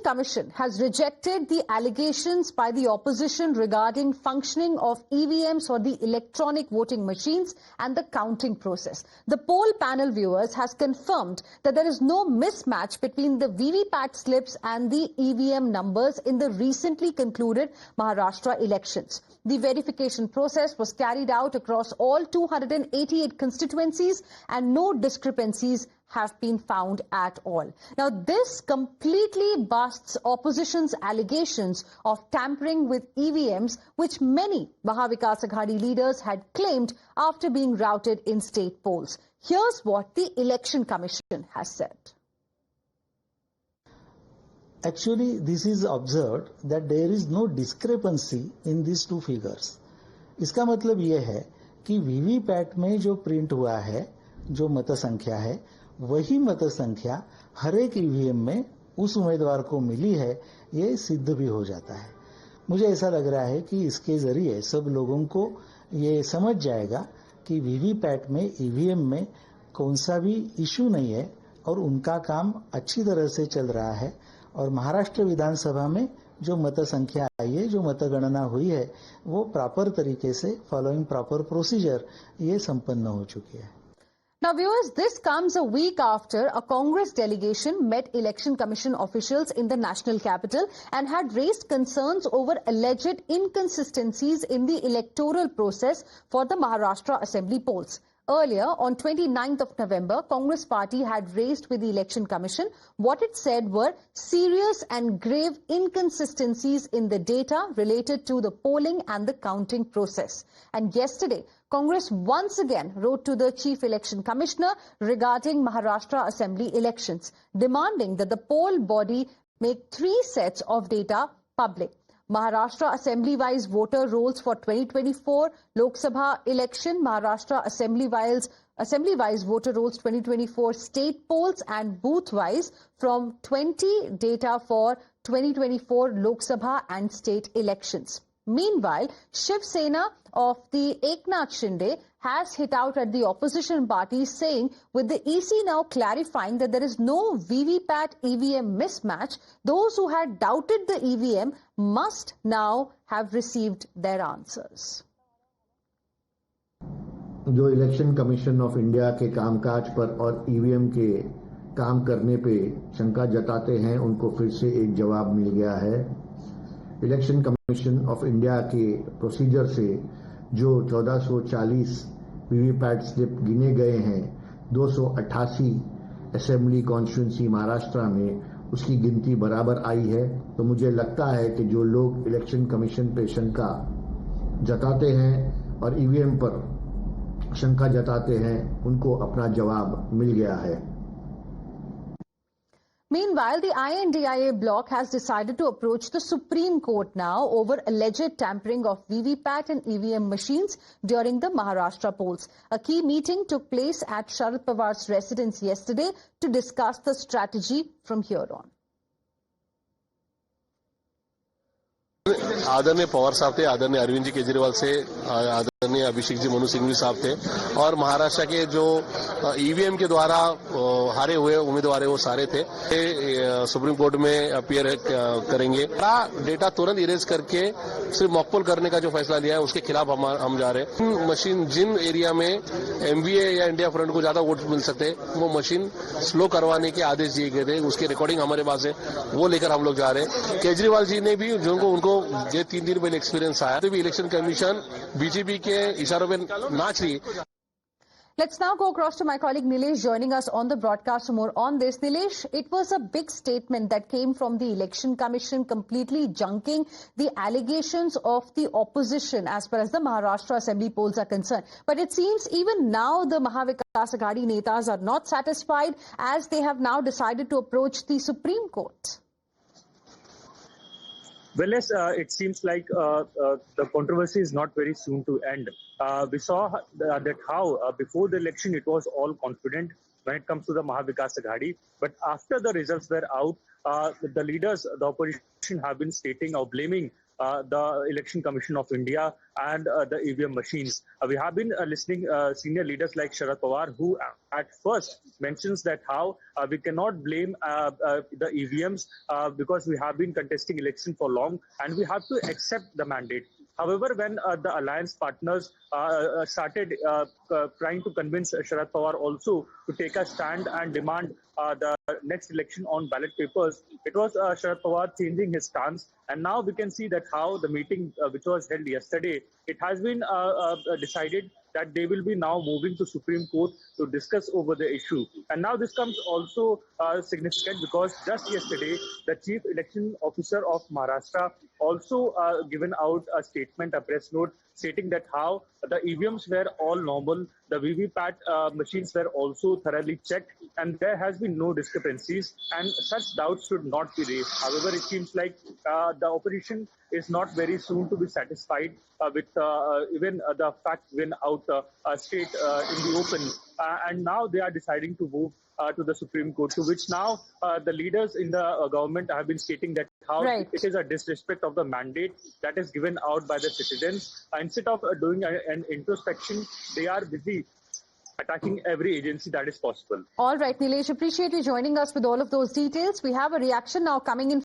Commission has rejected the allegations by the opposition regarding functioning of EVMs or the electronic voting machines and the counting process. The poll panel viewers has confirmed that there is no mismatch between the VVPAT slips and the EVM numbers in the recently concluded Maharashtra elections. The verification process was carried out across all 288 constituencies and no discrepancies have been found at all. Now, this completely busts opposition's allegations of tampering with EVMs, which many Mahavikas Aghadi leaders had claimed after being routed in state polls. Here's what the Election Commission has said. Actually, this is observed that there is no discrepancy in these two figures. इसका मतलब ये है कि VVPAT में जो print हुआ है, जो मत संख्या है, वही मत संख्या हर एक ईवीएम में उस उम्मीदवार को मिली है, ये सिद्ध भी हो जाता है। मुझे ऐसा लग रहा है कि इसके जरिए सब लोगों को ये समझ जाएगा कि वीवीपैट में ईवीएम में कौन सा भी इशू नहीं है और उनका काम अच्छी तरह से चल रहा है और महाराष्ट्र विधानसभा में जो मत संख्या आई है, जो मतगणना हुई है, वो प्रॉपर तरीके से फॉलोइंग प्रॉपर प्रोसीजर ये संपन्न हो चुकी है। Now, viewers, this comes a week after a Congress delegation met Election Commission officials in the national capital and had raised concerns over alleged inconsistencies in the electoral process for the Maharashtra Assembly polls. Earlier, on 29th of November, Congress party had raised with the Election Commission what it said were serious and grave inconsistencies in the data related to the polling and the counting process. And yesterday, Congress once again wrote to the Chief Election Commissioner regarding Maharashtra Assembly elections, demanding that the poll body make 3 sets of data public. Maharashtra Assembly-wise voter rolls for 2024 Lok Sabha election, Maharashtra Assembly-wise voter rolls 2024 state polls and booth-wise from 20 data for 2024 Lok Sabha and state elections. Meanwhile, Shiv Sena of the Eknath Shinde has hit out at the opposition parties, saying with the EC now clarifying that there is no VVPAT EVM mismatch, those who had doubted the EVM must now have received their answers. जो election commission of India के कामकाज पर और EVM के काम करने पे शंका जताते हैं, उनको फिर से एक जवाब मिल गया है। इलेक्शन कमीशन ऑफ इंडिया के प्रोसीजर से जो 1440 वीवीपैट स्लिप गिने गए हैं 288 असेंबली कॉन्स्टिट्यूंसी महाराष्ट्र में, उसकी गिनती बराबर आई है। तो मुझे लगता है कि जो लोग इलेक्शन कमीशन पे शंका जताते हैं और ईवीएम पर शंका जताते हैं, उनको अपना जवाब मिल गया है। Meanwhile, the INDIA bloc has decided to approach the Supreme Court now over alleged tampering of VVPAT and EVM machines during the Maharashtra polls. A key meeting took place at Sharad Pawar's residence yesterday to discuss the strategy from here on. आदरणीय पवार साहब थे, आदरणीय अरविंद जी केजरीवाल से, आदरणीय अभिषेक जी मनु सिंघवी साहब थे और महाराष्ट्र के जो ईवीएम के द्वारा हारे हुए उम्मीदवार वो सारे थे। सुप्रीम कोर्ट में अपीयर करेंगे। डेटा तुरंत इरेज करके सिर्फ मॉकपोल करने का जो फैसला लिया है उसके खिलाफ हम जा रहे हैं। मशीन जिन एरिया में एमवीए या इंडिया फ्रंट को ज्यादा वोट मिल सकते वो मशीन स्लो करवाने के आदेश दिए गए थे, उसकी रिकॉर्डिंग हमारे पास है, वो लेकर हम लोग जा रहे हैं। केजरीवाल जी ने भी उनको ये 3 दिन पहले एक्सपीरियंस आया, तो भी इलेक्शन कमीशन बीजेपी के इशारों पे नाच रही। Let's now go across to my colleague Nilesh joining us on the broadcast for more on this. Nilesh, it was a big statement that came from the Election Commission completely junking the allegations of the opposition as far as the Maharashtra Assembly polls are concerned. But it seems even now the Mahavikas Aghadi netas are not satisfied as they have now decided to approach the Supreme Court. Well, yes, it seems like the controversy is not very soon to end. We saw that how before the election it was all confident when it comes to the Mahavikas Aghadi. But after the results were out, the leaders, the opposition have been stating or blaming the Election Commission of India and the EVM machines. We have been listening senior leaders like Sharad Pawar, who at first mentions that how we cannot blame the EVMs because we have been contesting election for long and we have to accept the mandate. However, when the alliance partners started trying to convince Sharad Pawar also to take a stand and demand the next election on ballot papers, it was Sharad Pawar changing his stance. And now we can see that how the meeting which was held yesterday, it has been decided that they will be now moving to Supreme Court to discuss over the issue. And now this comes also significant because just yesterday, the Chief Election Officer of Maharashtra also given out a statement, a press note, stating that how the EVMs were all normal, the VVPAT machines were also thoroughly checked, and there has been no discrepancies, and such doubts should not be raised. However, it seems like the opposition is not very soon to be satisfied with even the fact win out straight in the open, and now they are deciding to move to the Supreme Court, to which now the leaders in the government have been stating that how it is a disrespect of the mandate that is given out by the citizens. Instead of doing an introspection, they are busy attacking every agency that is possible. All right, Nilesh, appreciate you joining us with all of those details. We have a reaction now coming in